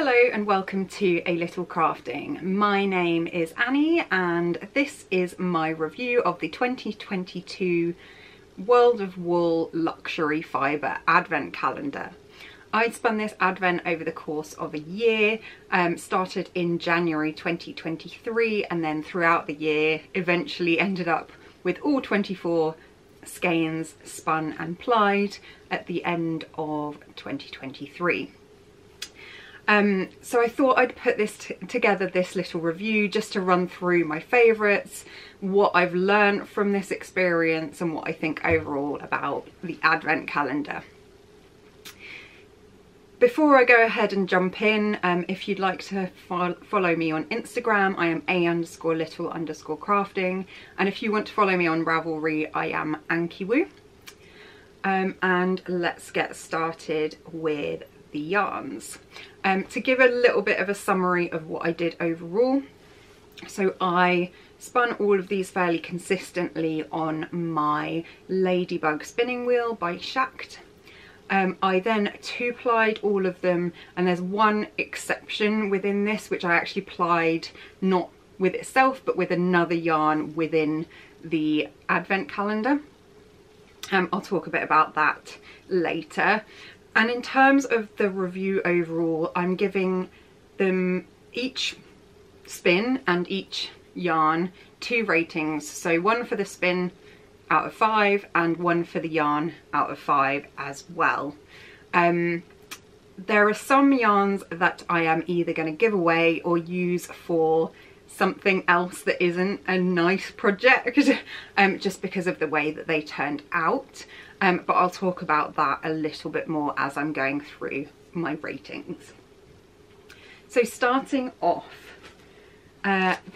Hello and welcome to A Little Crafting. My name is Annie and this is my review of the 2022 World of Wool Luxury Fibre Advent Calendar. I spun this advent over the course of a year, started in January 2023 and then throughout the year eventually ended up with all 24 skeins spun and plied at the end of 2023. So I thought I'd put this together, this little review, just to run through my favourites, what I've learned from this experience and what I think overall about the advent calendar. Before I go ahead and jump in, if you'd like to follow me on Instagram, I am a_little_crafting, and if you want to follow me on Ravelry, I am Ankiwoo. And let's get started with the yarns. To give a little bit of a summary of what I did overall, so I spun all of these fairly consistently on my Ladybug spinning wheel by Shacked. I then two-plied all of them, and there's one exception within this which I actually plied not with itself but with another yarn within the advent calendar. I'll talk a bit about that later. And in terms of the review overall, I'm giving them each spin and each yarn 2 ratings. So 1 for the spin out of 5 and 1 for the yarn out of 5 as well. There are some yarns that I am either going to give away or use for something else that isn't a nice project, just because of the way that they turned out. But I'll talk about that a little bit more as I'm going through my ratings. So starting off,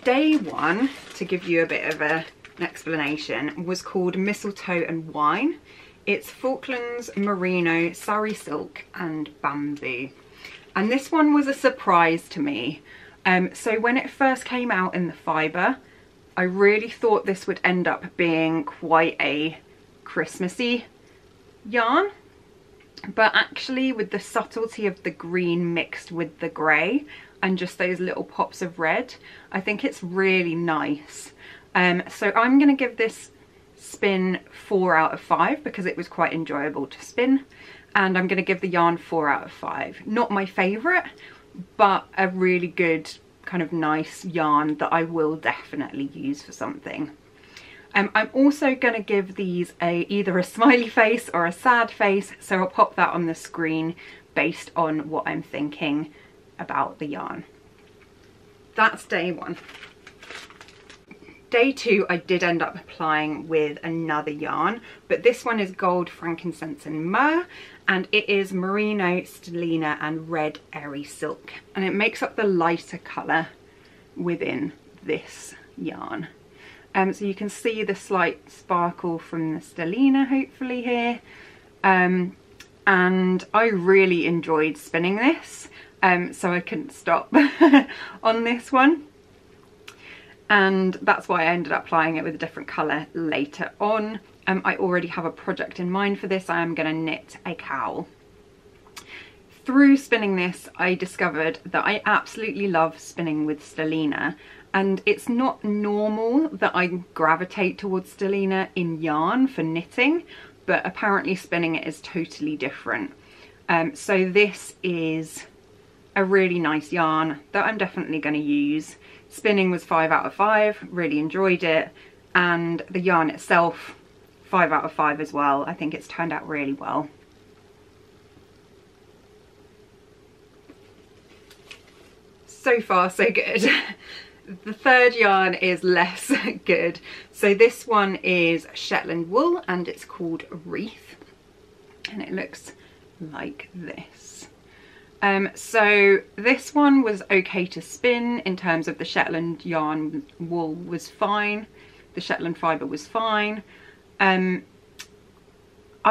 day 1, to give you a bit of an explanation, was called Mistletoe and Wine. It's Falklands, Merino, Sari Silk and Bamboo. And this one was a surprise to me. So when it first came out in the fibre, I really thought this would end up being quite a Christmassy yarn, but actually with the subtlety of the green mixed with the grey and just those little pops of red, I think it's really nice. So I'm going to give this spin 4 out of 5 because it was quite enjoyable to spin, and I'm going to give the yarn 4 out of 5. Not my favourite, but a really good kind of nice yarn that I will definitely use for something. I'm also going to give these either a smiley face or a sad face, so I'll pop that on the screen based on what I'm thinking about the yarn. That's day 1. Day 2 I did end up applying with another yarn, but this one is Gold, Frankincense and Myrrh, and it is Merino, Stellina and Red Airy Silk, and it makes up the lighter colour within this yarn. So you can see the slight sparkle from the stellina hopefully here, and I really enjoyed spinning this, so I couldn't stop on this one, and that's why I ended up applying it with a different colour later on. I already have a project in mind for this. I am going to knit a cowl. Through spinning this, I discovered that I absolutely love spinning with stellina, and it's not normal that I gravitate towards stellina in yarn for knitting, but apparently spinning it is totally different. So this is a really nice yarn that I'm definitely going to use. Spinning was 5 out of 5, really enjoyed it, and the yarn itself 5 out of 5 as well. I think it's turned out really well. So far so good. The third yarn is less good. So this one is Shetland wool and it's called Wreath, and it looks like this. So this one was okay to spin in terms of the Shetland yarn wool was fine, the Shetland fibre was fine. I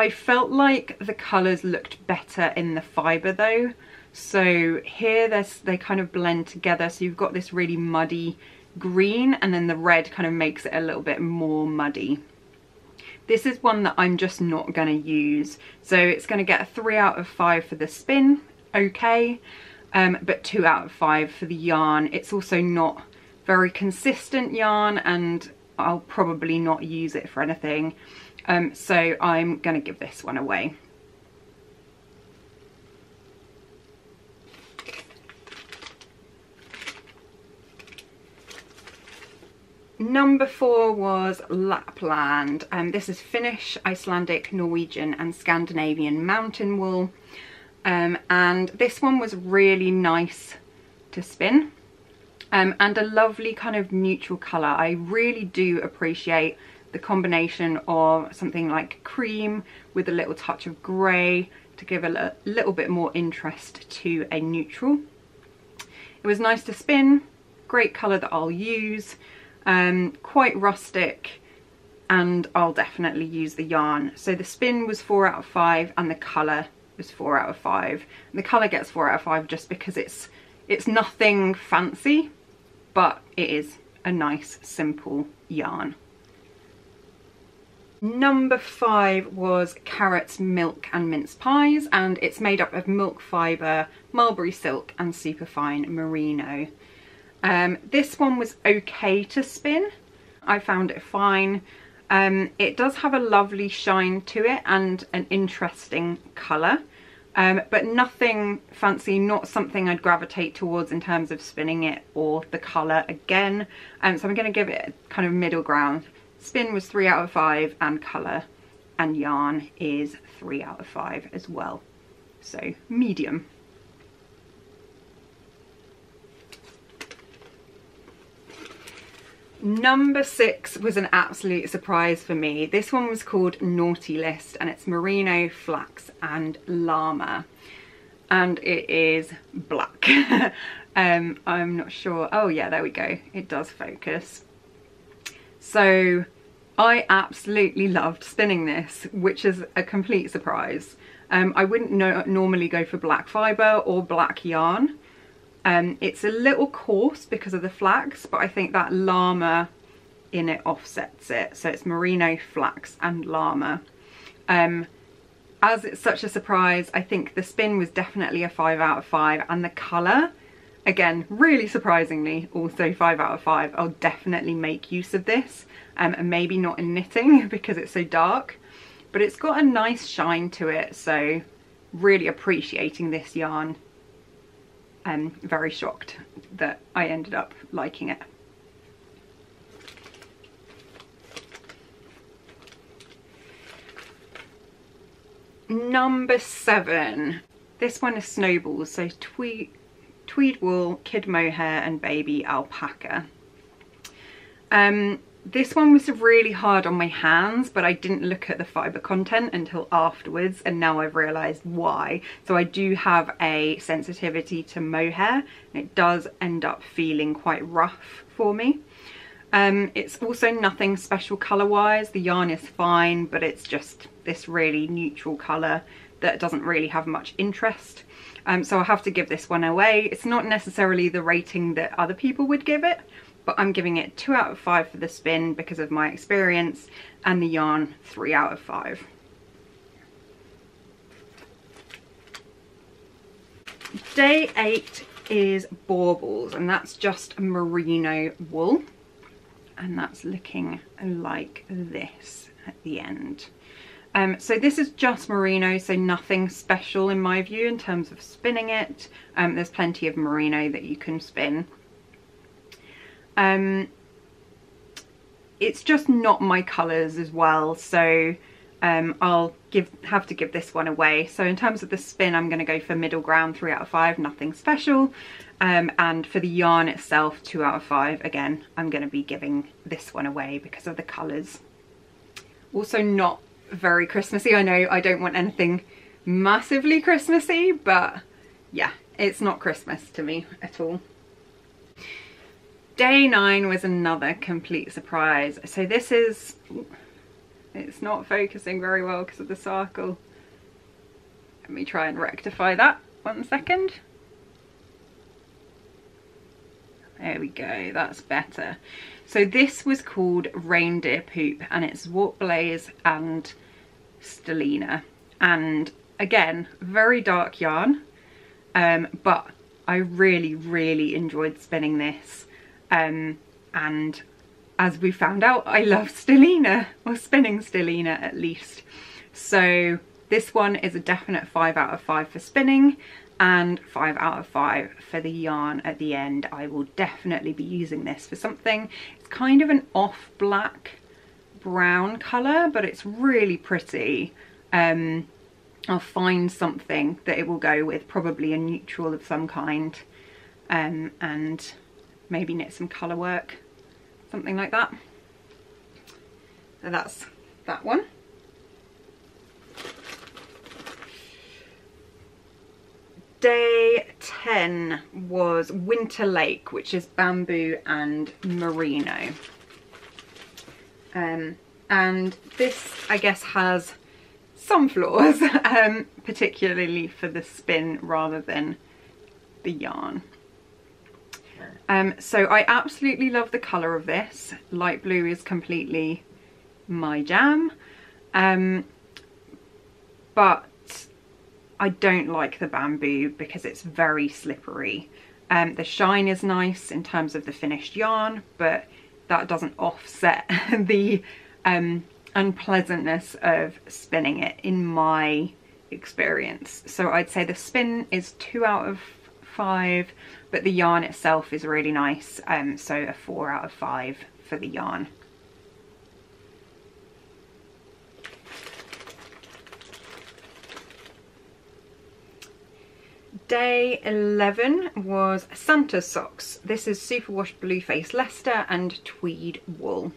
felt like the colours looked better in the fibre though. So here they kind of blend together, so you've got this really muddy green and then the red kind of makes it a little bit more muddy. This is one that I'm just not going to use, so it's going to get a 3 out of 5 for the spin, okay. but 2 out of 5 for the yarn. It's also not very consistent yarn, and I'll probably not use it for anything, so I'm gonna give this one away. Number 4 was Lapland. This is Finnish, Icelandic, Norwegian and Scandinavian mountain wool, and this one was really nice to spin, and a lovely kind of neutral colour. I really do appreciate the combination of something like cream with a little touch of grey to give a little bit more interest to a neutral. It was nice to spin, great colour that I'll use. Quite rustic, and I'll definitely use the yarn. So the spin was 4 out of 5 and the colour was 4 out of 5. And the colour gets 4 out of 5 just because it's nothing fancy, but it is a nice simple yarn. Number 5 was Carrots, Milk and Mince Pies, and it's made up of milk fibre, mulberry silk and superfine merino. This one was okay to spin. I found it fine. It does have a lovely shine to it and an interesting colour, but nothing fancy, not something I'd gravitate towards in terms of spinning it or the colour again. So I'm going to give it a kind of middle ground. Spin was 3 out of 5 and colour and yarn is 3 out of 5 as well. So medium. Number 6 was an absolute surprise for me. This one was called Naughty List and it's merino, flax and llama, and it is black. I'm not sure. Oh yeah, there we go. It does focus. So I absolutely loved spinning this, which is a complete surprise. I wouldn't normally go for black fibre or black yarn. It's a little coarse because of the flax, but I think that llama in it offsets it. So it's merino, flax and llama. As it's such a surprise, I think the spin was definitely a 5 out of 5 and the colour, again, really surprisingly, also 5 out of 5. I'll definitely make use of this, and maybe not in knitting because it's so dark, but it's got a nice shine to it, so really appreciating this yarn. Very shocked that I ended up liking it. Number 7. This one is Snowballs, so tweed wool, kid mohair and baby alpaca. This one was really hard on my hands, but I didn't look at the fibre content until afterwards, and now I've realised why. So I do have a sensitivity to mohair, and it does end up feeling quite rough for me. It's also nothing special colour-wise. The yarn is fine, but it's just this really neutral colour that doesn't really have much interest. So I'll have to give this one away. It's not necessarily the rating that other people would give it, but I'm giving it 2 out of 5 for the spin because of my experience, and the yarn 3 out of 5. Day 8 is Bobles, and that's just merino wool, and that's looking like this at the end. So this is just merino, so nothing special in my view in terms of spinning it. There's plenty of merino that you can spin. It's just not my colours as well, so I'll have to give this one away. So in terms of the spin, I'm going to go for middle ground, 3 out of 5, nothing special. And for the yarn itself, 2 out of 5. Again, I'm going to be giving this one away because of the colours. Also not very Christmassy. I know I don't want anything massively Christmassy, but yeah, it's not Christmas to me at all. Day 9 was another complete surprise. So this is, it's not focusing very well because of the circle. Let me try and rectify that 1 second. There we go, that's better. So this was called Reindeer Poop, and it's SWAT Blaze and stellina. And again, very dark yarn, but I really enjoyed spinning this, and as we found out, I love stellina, or spinning stellina at least. So this one is a definite 5 out of 5 for spinning and 5 out of 5 for the yarn at the end. I will definitely be using this for something. It's kind of an off black brown colour, but it's really pretty. I'll find something that it will go with, probably a neutral of some kind, and maybe knit some colour work, something like that. So that's that one. Day 10 was Winter Lake, which is bamboo and merino. And this, I guess, has some flaws, particularly for the spin rather than the yarn. So I absolutely love the colour of this. Light blue is completely my jam, but I don't like the bamboo because it's very slippery. The shine is nice in terms of the finished yarn, but that doesn't offset the unpleasantness of spinning it in my experience. So I'd say the spin is 2 out of 5, but the yarn itself is really nice, so a 4 out of 5 for the yarn. Day 11 was Santa's socks. This is superwash blue face Leicester and tweed wool.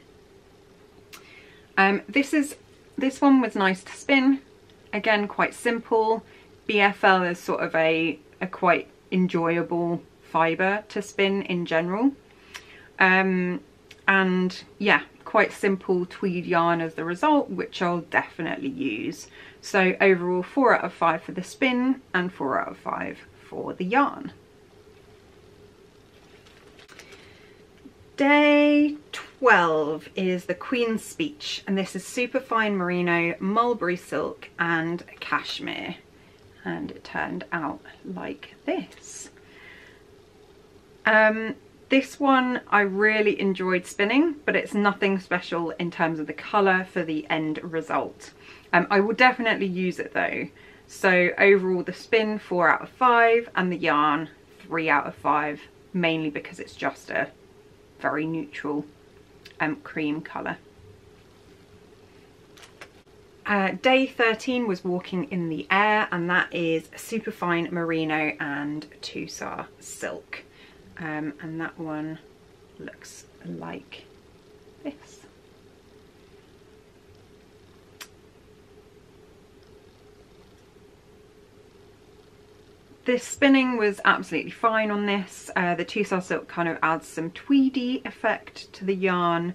This one was nice to spin. Again, quite simple. BFL is sort of a quite enjoyable fibre to spin in general. And yeah, quite simple tweed yarn as the result, which I'll definitely use. So overall 4 out of 5 for the spin and 4 out of 5 for the yarn. Day 12 is the Queen's Speech, and this is superfine merino, mulberry silk and cashmere, and it turned out like this. This one I really enjoyed spinning, but it's nothing special in terms of the colour for the end result. I will definitely use it though. So overall the spin 4 out of 5 and the yarn 3 out of 5, mainly because it's just a very neutral cream colour. Day 13 was Walking in the Air, and that is superfine merino and Tussar silk. And that one looks like this. The spinning was absolutely fine on this. The Tussar silk kind of adds some tweedy effect to the yarn,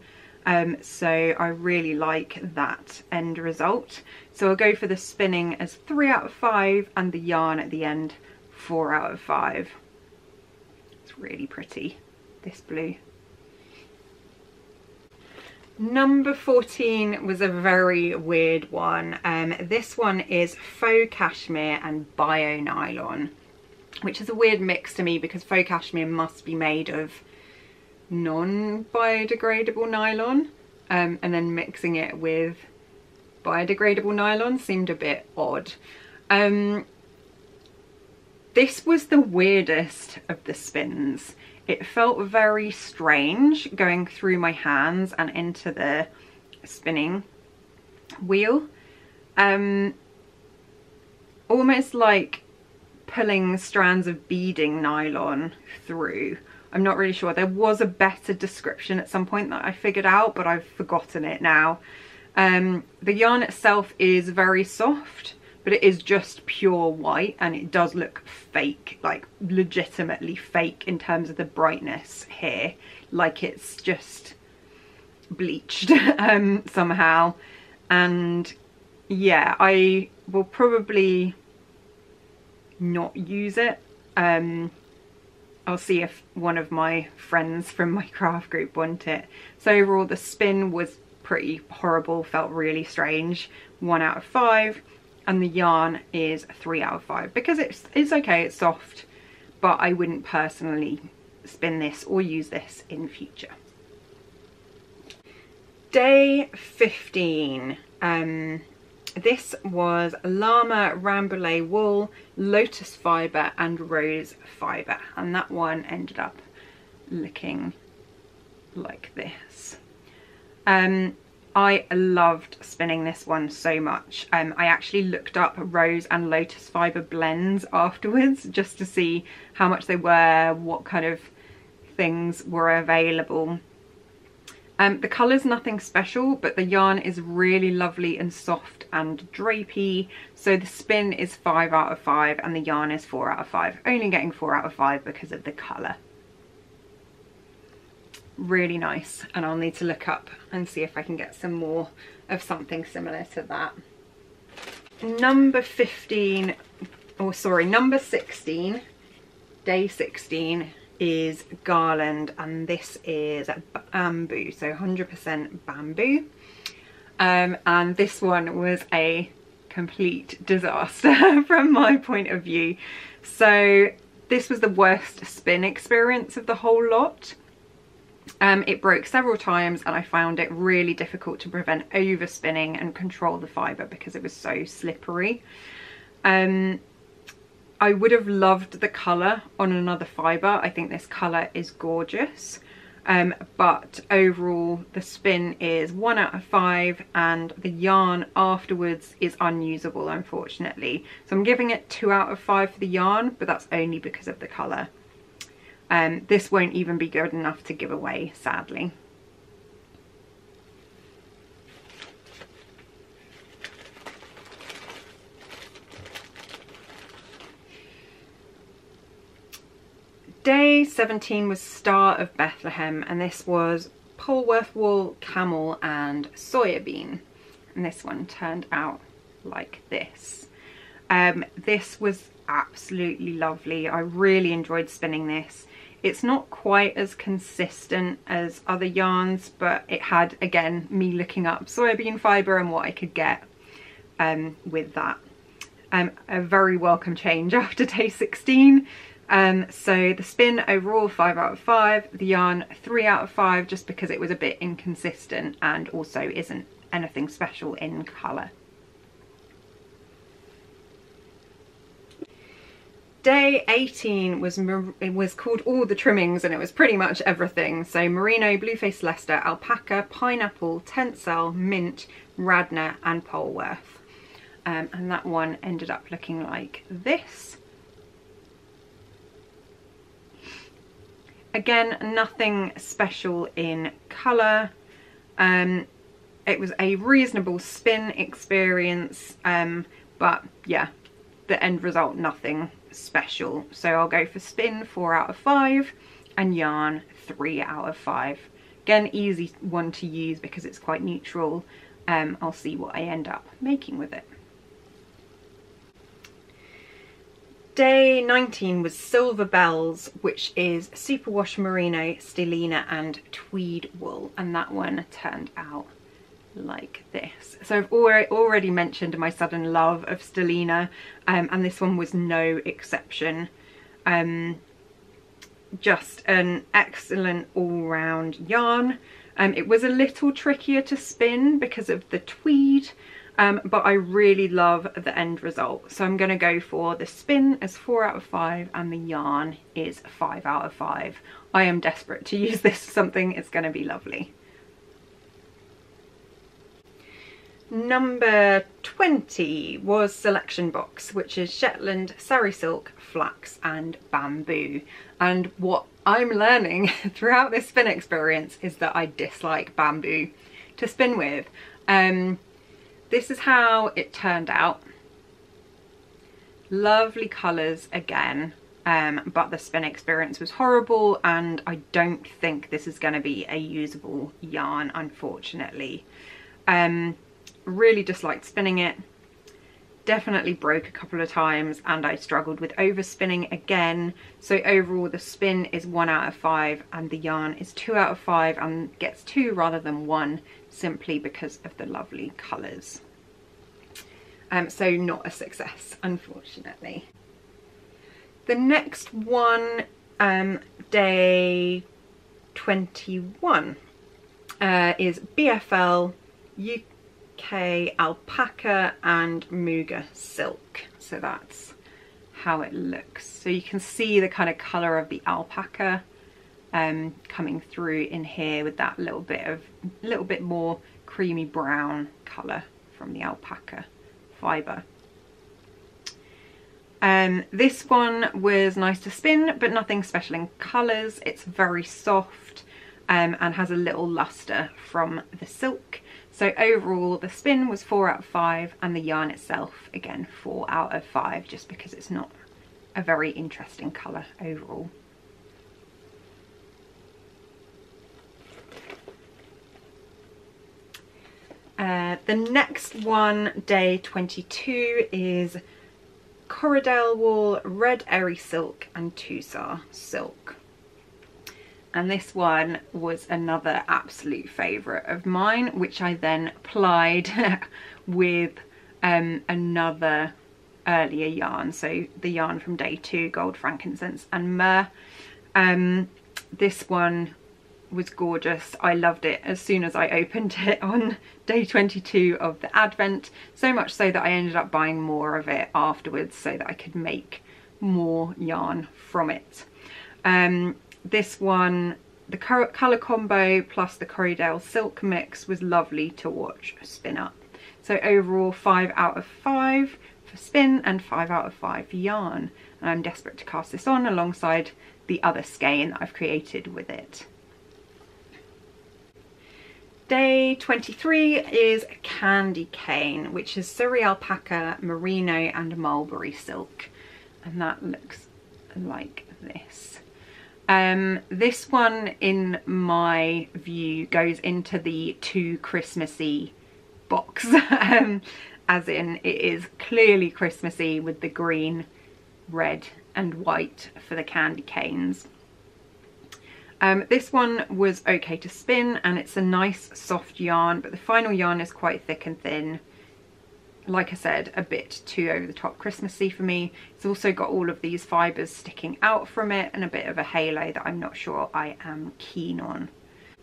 so I really like that end result. So I'll go for the spinning as 3 out of 5 and the yarn at the end 4 out of 5. It's really pretty, this blue. Number 14 was a very weird one. This one is Faux Kashmere and Bio Nylon, which is a weird mix to me because Faux Kashmere must be made of non-biodegradable nylon, and then mixing it with biodegradable nylon seemed a bit odd. This was the weirdest of the spins. It felt very strange going through my hands and into the spinning wheel. Almost like pulling strands of beading nylon through. I'm not really sure. There was a better description at some point that I figured out, but I've forgotten it now. The yarn itself is very soft, but it is just pure white, and it does look fake, like legitimately fake in terms of the brightness here, like it's just bleached somehow. And yeah, I will probably not use it. I'll see if one of my friends from my craft group want it. So overall the spin was pretty horrible, felt really strange, 1 out of 5. And the yarn is 3 out of 5 because it's okay, it's soft, but I wouldn't personally spin this or use this in future. Day 15. This was llama, rambouillet wool, lotus fibre and rose fibre, and that one ended up looking like this. I loved spinning this one so much. I actually looked up rose and lotus fibre blends afterwards just to see how much they were, what kind of things were available. The colour's nothing special, but the yarn is really lovely and soft and drapey. So the spin is 5 out of 5 and the yarn is 4 out of 5. Only getting 4 out of 5 because of the colour. Really nice, and I'll need to look up and see if I can get some more of something similar to that. Number 16, day 16 is Garland, and this is bamboo, so 100% bamboo. And this one was a complete disaster from my point of view. So this was the worst spin experience of the whole lot. It broke several times and I found it really difficult to prevent overspinning and control the fibre because it was so slippery. I would have loved the colour on another fibre. I think this colour is gorgeous. But overall the spin is 1 out of 5 and the yarn afterwards is unusable, unfortunately. So I'm giving it 2 out of 5 for the yarn, but that's only because of the colour. This won't even be good enough to give away, sadly. Day 17 was Star of Bethlehem, and this was Polworth wool, camel and soybean, and this one turned out like this. This was absolutely lovely. I really enjoyed spinning this. It's not quite as consistent as other yarns, but it had, again, me looking up soybean fibre and what I could get with that. A very welcome change after day 16. So the spin overall 5 out of 5, the yarn 3 out of 5 just because it was a bit inconsistent and also isn't anything special in colour. Day 18 was called All the Trimmings, and it was pretty much everything. So merino, blueface Leicester, alpaca, pineapple, tencel, mint, radna and Polworth. And that one ended up looking like this. Again, nothing special in colour. It was a reasonable spin experience, but yeah, the end result, nothing special. So I'll go for spin 4 out of 5 and yarn 3 out of 5. Again, easy one to use because it's quite neutral. I'll see what I end up making with it. Day 19 was Silver Bells, which is superwash merino, stellina and tweed wool, and that one turned out like this. So I've already mentioned my sudden love of stellina, and this one was no exception. Just an excellent all-round yarn. It was a little trickier to spin because of the tweed, but I really love the end result. So I'm going to go for the spin as 4 out of 5 and the yarn is 5 out of 5. I am desperate to use this for something. It's going to be lovely. Number 20 was Selection Box, which is Shetland, Surrey silk, flax and bamboo. And what I'm learning throughout this spin experience is that I dislike bamboo to spin with. This is how it turned out. Lovely colours again, but the spin experience was horrible and I don't think this is going to be a usable yarn, unfortunately. Really disliked spinning it. Definitely broke a couple of times and I struggled with overspinning again. So overall the spin is 1 out of 5 and the yarn is 2 out of 5 and gets 2 rather than 1 simply because of the lovely colours. So not a success, unfortunately. The next one, day 21, is BFL, UK Alpaca and Muga silk. So that's how it looks. So you can see the kind of colour of the alpaca coming through in here with that little bit more creamy brown colour from the alpaca fibre. This one was nice to spin, but nothing special in colours. It's very soft and has a little luster from the silk. So overall the spin was 4 out of 5 and the yarn itself, again, 4 out of 5, just because it's not a very interesting colour overall. The next one, day 22, is Coridel wool, red Airy silk and Tussar silk. And this one was another absolute favourite of mine, which I then plied with another earlier yarn. So the yarn from day 2, gold, frankincense and myrrh. This one was gorgeous. I loved it as soon as I opened it on day 22 of the Advent, so much so that I ended up buying more of it afterwards so that I could make more yarn from it. This one, the colour combo plus the Coridel silk mix was lovely to watch spin up. So overall 5 out of 5 for spin and 5 out of 5 for yarn. And I'm desperate to cast this on alongside the other skein that I've created with it. Day 23 is Candy Cane, which is Surrey alpaca, merino and mulberry silk, and that looks like this. This one, in my view, goes into the too Christmassy box, as in it is clearly Christmassy with the green, red and white for the candy canes. This one was okay to spin and it's a nice soft yarn, but the final yarn is quite thick and thin. Like I said, a bit too over the top Christmassy for me. It's also got all of these fibres sticking out from it and a bit of a halo that I'm not sure I am keen on.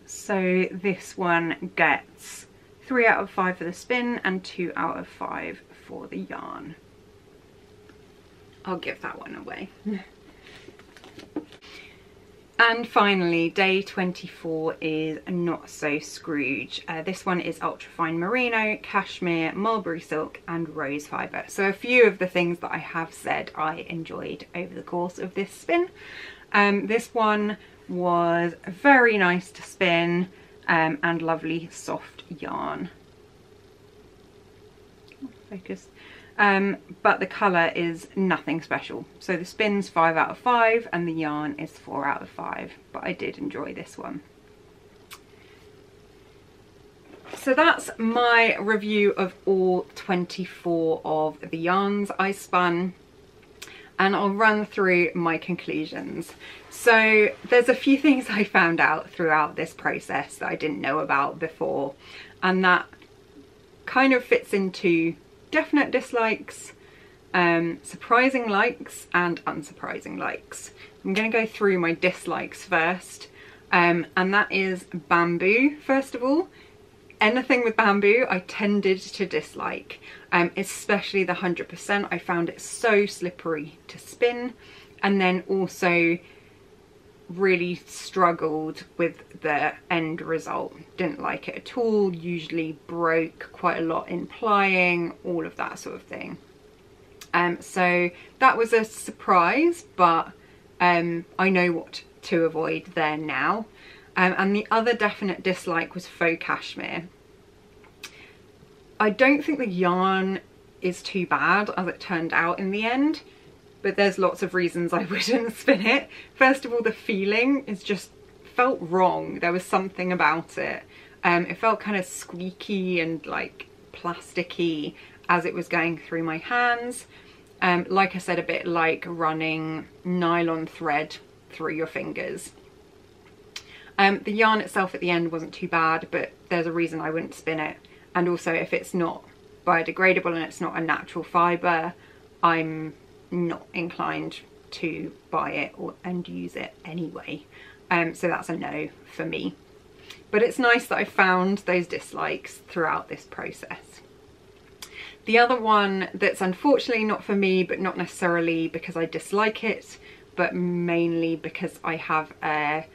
So this one gets 3 out of 5 for the spin and 2 out of 5 for the yarn. I'll give that one away. And finally, day 24 is Not So Scrooge. This one is ultrafine merino, cashmere, mulberry silk and rose fibre. So a few of the things that I have said I enjoyed over the course of this spin. This one was very nice to spin and lovely soft yarn. Focus. But the colour is nothing special. So the spin's 5 out of 5 and the yarn is 4 out of 5, but I did enjoy this one. So that's my review of all 24 of the yarns I spun, and I'll run through my conclusions. So there's a few things I found out throughout this process that I didn't know about before, and that kind of fits into definite dislikes, surprising likes and unsurprising likes. I'm going to go through my dislikes first, and that is bamboo. First of all, anything with bamboo I tended to dislike, especially the 100%. I found it so slippery to spin, and then also really struggled with the end result. Didn't like it at all, usually broke quite a lot in plying, all of that sort of thing. So that was a surprise, but I know what to avoid there now. And the other definite dislike was Faux Kashmere. I don't think the yarn is too bad as it turned out in the end, but there's lots of reasons I wouldn't spin it. First of all, the feeling is just felt wrong. There was something about it. It felt kind of squeaky and like plasticky as it was going through my hands. Like I said, a bit like running nylon thread through your fingers. The yarn itself at the end wasn't too bad, but there's a reason I wouldn't spin it. And also, if it's not biodegradable and it's not a natural fibre, I'm not inclined to buy it and use it anyway. So that's a no for me. But it's nice that I found those dislikes throughout this process. The other one that's unfortunately not for me, but not necessarily because I dislike it, but mainly because I have an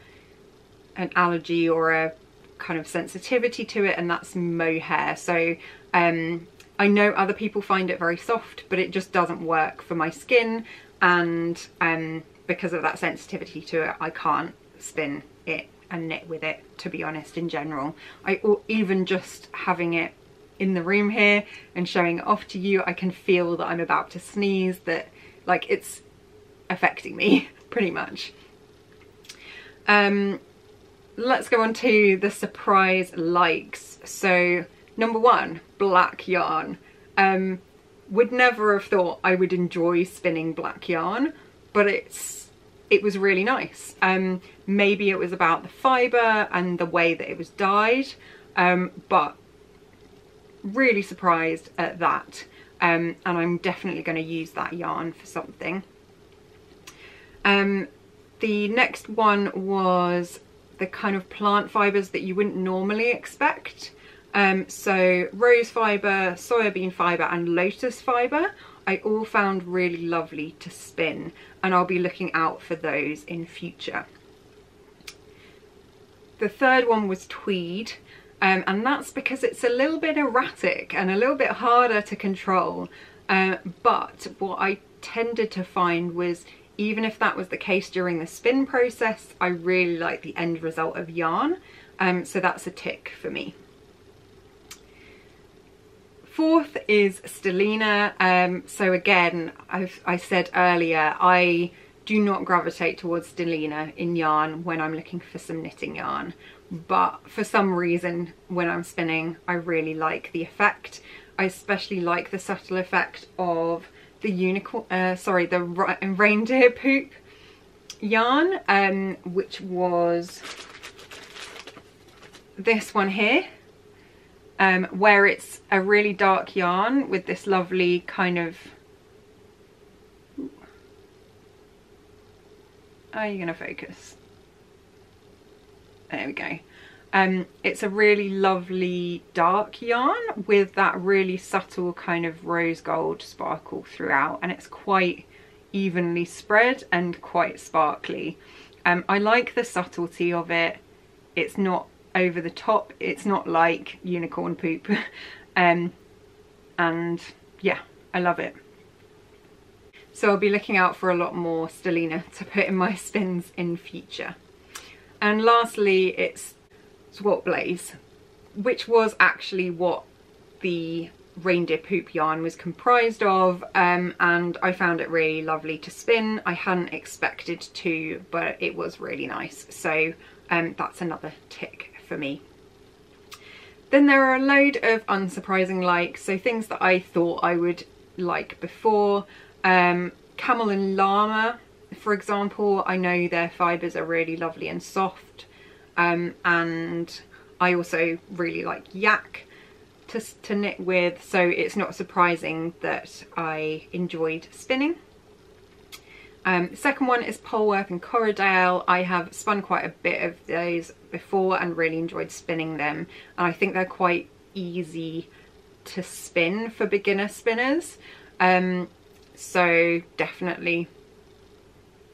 allergy or a kind of sensitivity to it, and that's mohair. So I know other people find it very soft, but it just doesn't work for my skin, and because of that sensitivity to it, I can't spin it and knit with it, to be honest, in general. Even just having it in the room here and showing it off to you, I can feel that I'm about to sneeze, that like it's affecting me pretty much. Let's go on to the surprise likes. So number one, black yarn. Would never have thought I would enjoy spinning black yarn, but it was really nice. Maybe it was about the fibre and the way that it was dyed, but really surprised at that. And I'm definitely going to use that yarn for something. The next one was the kind of plant fibres that you wouldn't normally expect. So rose fibre, soybean fibre and lotus fibre I all found really lovely to spin, and I'll be looking out for those in future. The third one was tweed, and that's because it's a little bit erratic and a little bit harder to control, but what I tended to find was, even if that was the case during the spin process, I really like the end result of yarn, so that's a tick for me. Fourth is stellina. So again, I said earlier, I do not gravitate towards stellina in yarn when I'm looking for some knitting yarn, but for some reason when I'm spinning I really like the effect. I especially like the subtle effect of the reindeer poop yarn, which was this one here, where it's a really dark yarn with this lovely kind of, are you gonna focus? There we go. It's a really lovely dark yarn with that really subtle kind of rose gold sparkle throughout, and it's quite evenly spread and quite sparkly. I like the subtlety of it. It's not over the top, it's not like unicorn poop, and yeah, I love it. So I'll be looking out for a lot more stellina to put in my spins in future. And lastly, it's SWAT Blaze, which was actually what the reindeer poop yarn was comprised of, and I found it really lovely to spin. I hadn't expected to, but it was really nice, so that's another tick for me. Then there are a load of unsurprising likes, so things that I thought I would like before. Camel and llama, for example, I know their fibres are really lovely and soft, and I also really like yak to knit with, so it's not surprising that I enjoyed spinning. The second one is Polworth and Coridel. I have spun quite a bit of those before and really enjoyed spinning them, and I think they're quite easy to spin for beginner spinners, so definitely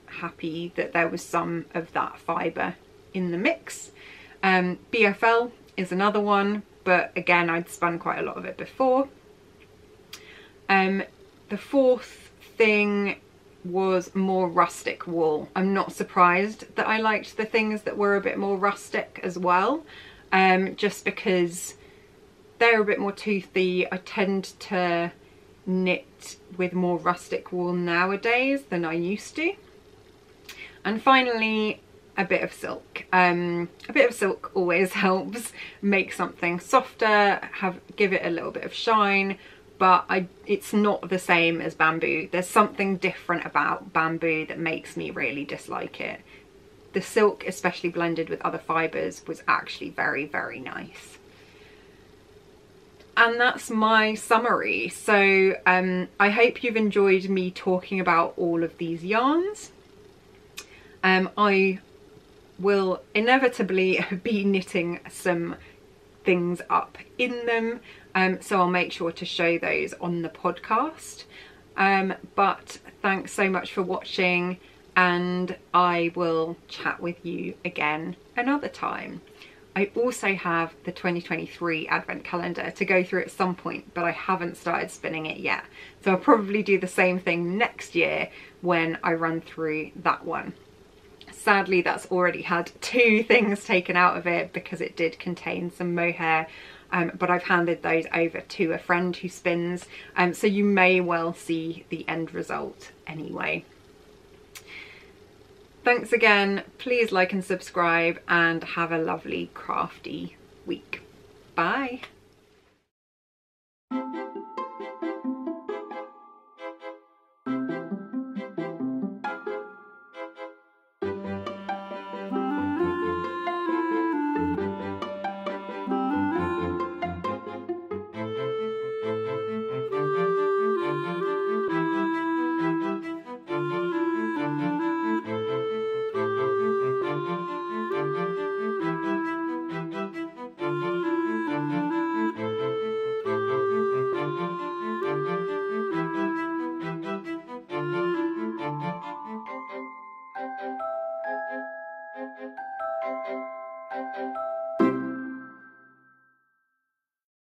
happy that there was some of that fibre in the mix. BFL is another one, but again I'd spun quite a lot of it before. The fourth thing was more rustic wool. I'm not surprised that I liked the things that were a bit more rustic as well, just because they're a bit more toothy. I tend to knit with more rustic wool nowadays than I used to. And finally, a bit of silk. A bit of silk always helps make something softer, give it a little bit of shine, but it's not the same as bamboo. There's something different about bamboo that makes me really dislike it. The silk, especially blended with other fibres, was actually very, very nice. And that's my summary. So I hope you've enjoyed me talking about all of these yarns. I will inevitably be knitting some things up in them, so I'll make sure to show those on the podcast. But thanks so much for watching, and I will chat with you again another time. I also have the 2023 advent calendar to go through at some point, but I haven't started spinning it yet. So I'll probably do the same thing next year when I run through that one. Sadly, that's already had 2 things taken out of it because it did contain some mohair, but I've handed those over to a friend who spins, so you may well see the end result anyway. Thanks again, please like and subscribe, and have a lovely crafty week. Bye.